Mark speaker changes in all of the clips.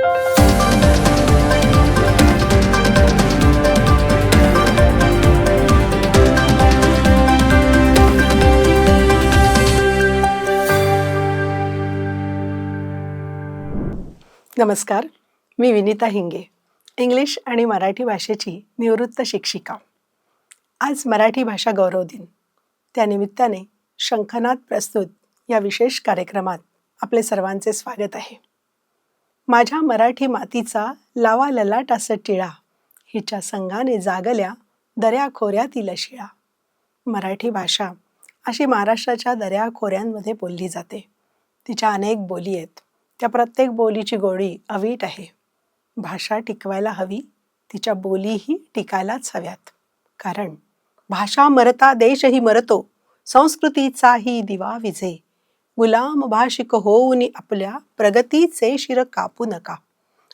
Speaker 1: नमस्कार, मी विनीता हिंगे, इंग्लिश आणि मराठी भाषेची निवृत्त शिक्षिका. आज मराठी भाषा गौरव दिन. त्यानिमित्ताने शंखनाद प्रस्तुत या विशेष कार्यक्रमात आपले सर्वांचे स्वागत आहे. माझ्या मराठी मातीचा लावा ललाटास टिळा, हिच्या संगाने जागल्या दऱ्याखोऱ्यातील शिळा. मराठी भाषा अशी महाराष्ट्राच्या दऱ्याखोऱ्यांमध्ये बोलली जाते. तिच्या अनेक बोली आहेत. त्या प्रत्येक बोलीची गोडी अवीट आहे. भाषा टिकवायला हवी, तिच्या बोलीही टिकायलाच हव्यात. कारण भाषा मरता देशही मरतो, संस्कृतीचाही दिवा विझे. गुलाम भाषिक होऊन आपल्या प्रगतीचे शिर कापू नका,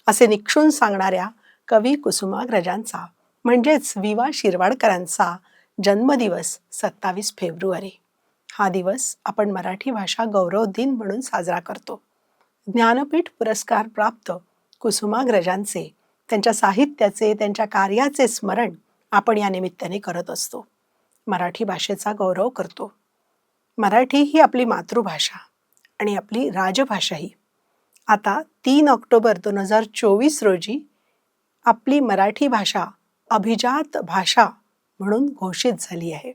Speaker 1: असे निक्षून सांगणाऱ्या कवी कुसुमाग्रजांचा म्हणजेच वि वा शिरवाडकरांचा जन्मदिवस 27 फेब्रुवारी. हा दिवस आपण मराठी भाषा गौरव दिन म्हणून साजरा करतो. ज्ञानपीठ पुरस्कार प्राप्त कुसुमाग्रजांचे, त्यांच्या साहित्याचे, त्यांच्या कार्याचे स्मरण आपण या निमित्ताने करत असतो. मराठी भाषेचा गौरव करतो. मराठी ही आपली मातृभाषा आणि आपली राजभाषाही. आता 3 ऑक्टोबर 2024 रोजी आपली मराठी भाषा अभिजात भाषा म्हणून घोषित झाली आहे.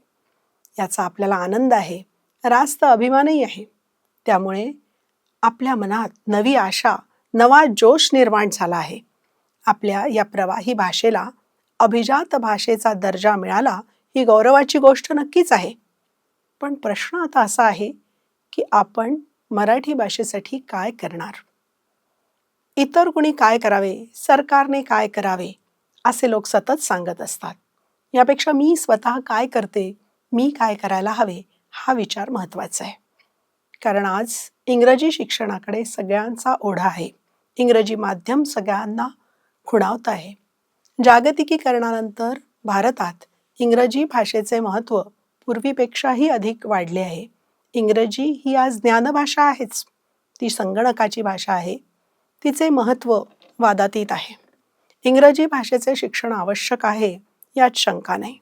Speaker 1: याचा आपल्याला आनंद आहे, रास्त अभिमानही आहे. त्यामुळे आपल्या मनात नवी आशा, नवा जोश निर्माण झाला आहे. आपल्या या प्रवाही भाषेला अभिजात भाषेचा दर्जा मिळाला ही गौरवाची गोष्ट नक्कीच आहे. पण प्रश्न आता असा आहे की आपण मराठी भाषेसाठी काय करणार? इतर कुणी काय करावे, सरकारने काय करावे, असे लोक सतत सांगत असतात. यापेक्षा मी स्वतः काय करते, मी काय करायला हवे, हा विचार महत्त्वाचा आहे. कारण आज इंग्रजी शिक्षणाकडे सगळ्यांचा ओढा आहे. इंग्रजी माध्यम सगळ्यांना खुणावत आहे. जागतिकीकरणानंतर भारतात इंग्रजी भाषेचे महत्त्व पूर्वीपेक्षाही अधिक वाढले आहे. इंग्रजी ही आज ज्ञानभाषा आहेच. ती संगणकाची भाषा आहे. तिचे महत्त्व वादातीत आहे. इंग्रजी भाषेचे शिक्षण आवश्यक आहे यात शंका नाही.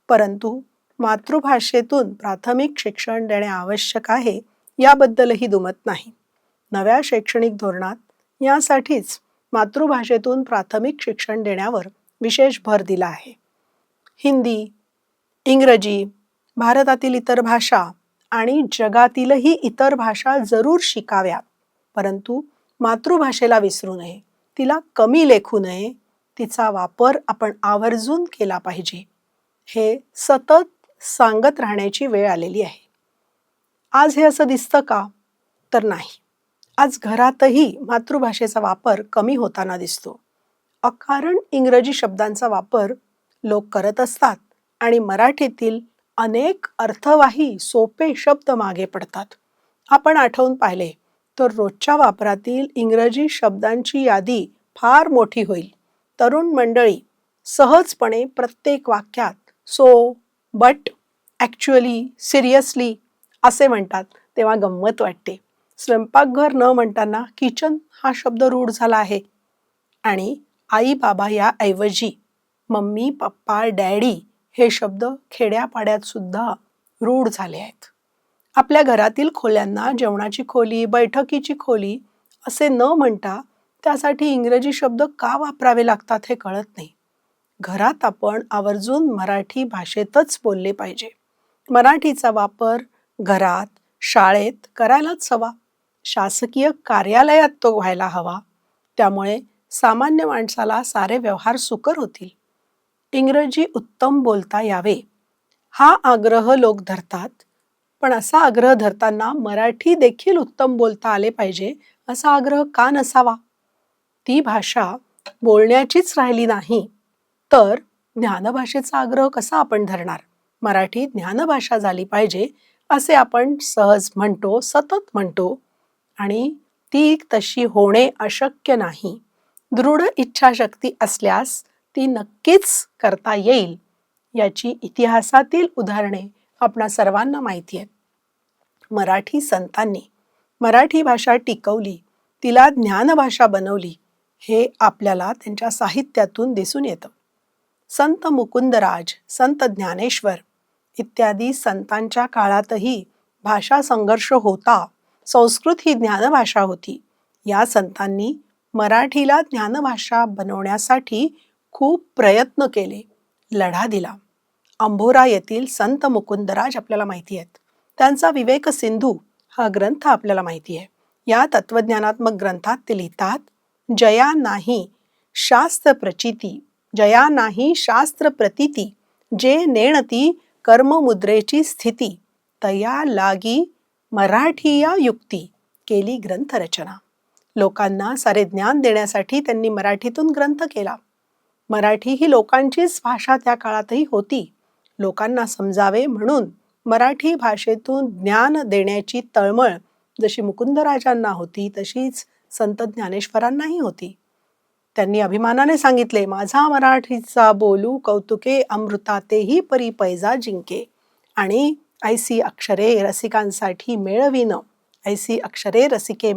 Speaker 1: परंतु मातृभाषेतून प्राथमिक शिक्षण देणे आवश्यक आहे याबद्दलही दुमत नाही. नव्या शैक्षणिक धोरणात यासाठीच मातृभाषेतून प्राथमिक शिक्षण देण्यावर विशेष भर दिला आहे. हिंदी, इंग्रजी, भारतातील इतर भाषा आणि जगातीलही इतर भाषा जरूर शिकाव्यात. परंतु मातृभाषेला विसरू नये, तिला कमी लेखू नये, तिचा वापर आपण आवर्जून केला पाहिजे. हे सतत सांगत राहण्याची वेळ आलेली आहे. आज हे असं दिसतं का? तर नाही. आज घरातही मातृभाषेचा वापर कमी होताना दिसतो. अकारण इंग्रजी शब्दांचा वापर लोक करत असतात आणि मराठीतील अनेक अर्थवाही सोपे शब्द मागे पडतात. आपण आठवून पाहिले तर रोजच्या वापरातील इंग्रजी शब्दांची यादी फार मोठी होईल. तरुण मंडळी सहजपणे प्रत्येक वाक्यात सो, बट, ॲक्च्युअली, सिरियसली असे म्हणतात, तेव्हा गंमत वाटते. स्वयंपाकघर न म्हणताना किचन हा शब्द रूढ झाला आहे आणि आई बाबा या ऐवजी मम्मी, पप्पा, डॅडी हे शब्द खेड्यापाड्यात सुद्धा रूढ झाले आहेत. आपल्या घरातील खोल्यांना जेवणाची खोली, बैठकीची खोली असे न म्हणता त्यासाठी इंग्रजी शब्द का वापरावे लागतात हे कळत नाही. घरात आपण आवर्जून मराठी भाषेतच बोलले पाहिजे. मराठीचा वापर घरात, शाळेत करायलाच हवा. शासकीय कार्यालयात तो व्हायला हवा. त्यामुळे सामान्य माणसाला सारे व्यवहार सुकर होतील. इंग्रजी उत्तम बोलता यावे हा आग्रह लोक धरतात. पण असा आग्रह धरताना मराठी देखील उत्तम बोलता आले पाहिजे असा आग्रह का नसावा? ती भाषा बोलण्याचीच राहिली नाही तर ज्ञानभाषेचा आग्रह कसा आपण धरणार? मराठी ज्ञानभाषा झाली पाहिजे असे आपण सहज म्हणतो, सतत म्हणतो आणि ती तशी होणे अशक्य नाही. दृढ इच्छाशक्ती असल्यास ती नक्कीच करता येईल याची इतिहासातील उदाहरणे आपणा सर्वांना माहिती आहेत. मराठी संतांनी मराठी भाषा टिकवली, तिला ज्ञानभाषा बनवली हे आपल्याला त्यांच्या साहित्यातून दिसून येतं. संत मुकुंदराज, संत ज्ञानेश्वर इत्यादी संतांच्या काळातही भाषा संघर्ष होता. संस्कृत ही ज्ञानभाषा होती. या संतांनी मराठीला ज्ञानभाषा बनवण्यासाठी खूप प्रयत्न केले, लढा दिला. अंभोरा येथील संत मुकुंदराज आपल्याला माहिती आहेत. त्यांचा विवेक सिंधू हा ग्रंथ आपल्याला माहिती आहे. या तत्वज्ञानात्मक ग्रंथात ते लिहितात, जया नाही शास्त्र प्रचिती, जया नाही शास्त्र प्रतीती, जे नेणती कर्ममुद्रेची स्थिती, तया लागी मराठीया युक्ती, केली ग्रंथरचना. लोकांना सारे ज्ञान देण्यासाठी त्यांनी मराठीतून ग्रंथ केला. मराठी ही लोकांचीच भाषा त्या काळातही होती. लोकांना समजावे म्हणून मराठी भाषेतून ज्ञान देण्याची तळमळ जशी मुकुंदराजांना होती तशीच संत ज्ञानेश्वरांनाही होती. त्यांनी अभिमानाने सांगितले, माझा मराठीचा बोलू कौतुके अमृता तेही परी पैजा जिंके. आणि ऐसी अक्षरे रसिकांसाठी मेळविन, ऐसी अक्षरे रसिके